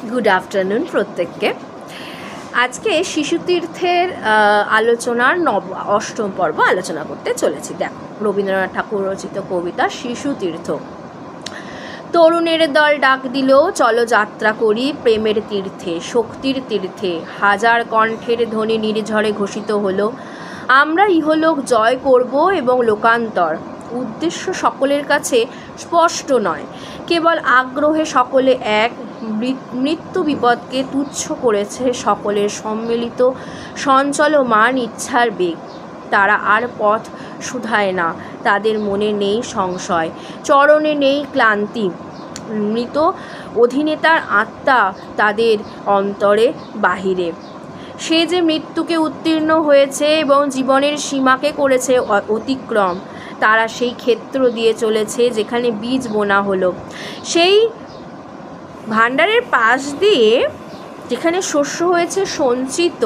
Good afternoon প্রত্যেককে। আজকে শিশুতীর্থের আলোচনার অষ্টম পর্ব আলোচনা করতে চলেছি। দেখো, রবীন্দ্রনাথ ঠাকুর রচিত কবিতা শিশুতীর্থ। তরুণের দল ডাক দিল, চলো যাত্রা করি প্রেমের তীর্থে, শক্তির তীর্থে। হাজার কণ্ঠের ধ্বনি নির্ঝরে ঘোষিত হলো, আমরা ইহলোক জয় করব এবং লোকান্তর। উদ্দেশ্য সকলের কাছে স্পষ্ট নয়, কেবল আগ্রহে সকলে এক। মৃত্যু বিপদকে তুচ্ছ করেছে সকলের সম্মিলিত সঞ্চলমান ইচ্ছার বেগ। তারা আর পথ শুধায় না, তাদের মনে নেই সংশয়, চরণে নেই ক্লান্তি। মৃত অধিনেতার আত্মা তাদের অন্তরে বাহিরে। সে যে মৃত্যুকে উত্তীর্ণ হয়েছে এবং জীবনের সীমাকে করেছে অতিক্রম। তারা সেই ক্ষেত্র দিয়ে চলেছে যেখানে বীজ বোনা হলো, সেই ভাণ্ডারের পাশ দিয়ে যেখানে শস্য হয়েছে সঞ্চিত,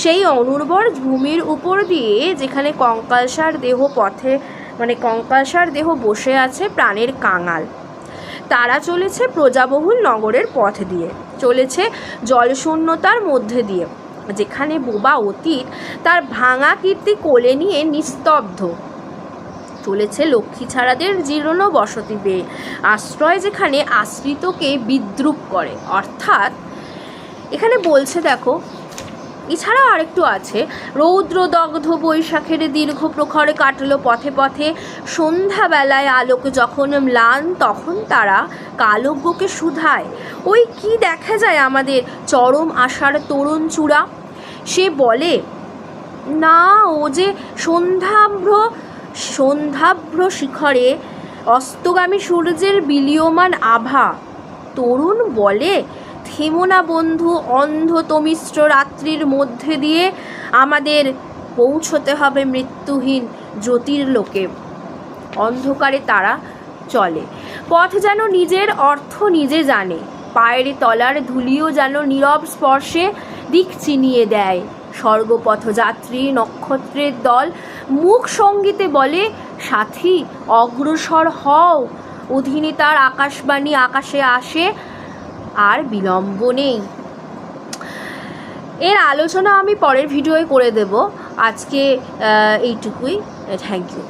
সেই অনুর্বর ভূমির উপর দিয়ে যেখানে কঙ্কালসার দেহ বসে আছে প্রাণের কাঙাল। তারা চলেছে প্রজাবহুল নগরের পথ দিয়ে, চলেছে জলশূন্যতার মধ্যে দিয়ে, যেখানে বোবা অতীত তার ভাঙা কীর্তি কোলে নিয়ে নিস্তব্ধ। চলেছে লক্ষ্মী ছাড়াদের জীর্ণ বসতি বেয়ে, আশ্রয় যেখানে আশ্রিতকে বিদ্রুপ করে। অর্থাৎ এখানে বলছে, দেখো, এছাড়াও আরেকটু আছে, রৌদ্রদগ্ধ বৈশাখের দীর্ঘ প্রখরে কাটলো পথে পথে, সন্ধ্যাবেলায় আলোক যখন ম্লান, তখন তারা কালজ্ঞকে শুধায়, ওই কি দেখা যায় আমাদের চরম আশার তরুণ চূড়া। সে বলে, না, ও যে সন্ধ্যাভ্র শিখরে অস্তগামী সূর্যের বিলীয়মান আভা। তরুণ বলে, থেমো না বন্ধু, অন্ধ তমিশ্র রাত্রির মধ্যে দিয়ে আমাদের পৌঁছতে হবে মৃত্যুহীন জ্যোতির্লোকে। অন্ধকারে তারা চলে, পথ যেন নিজের অর্থ নিজে জানে, পায়ের তলার ধুলিও যেন নীরব স্পর্শে দিক চিনিয়ে দেয়। স্বর্গপথযাত্রী নক্ষত্রের দল মুখ সঙ্গীতে বলে, সাথী অগ্রসর হও, অধিনেতার আকাশবাণী আকাশে আসে, আর বিলম্ব নেই। এর আলোচনা আমি পরের ভিডিওয়ে করে দেব। আজকে এইটুকুই। Thank you.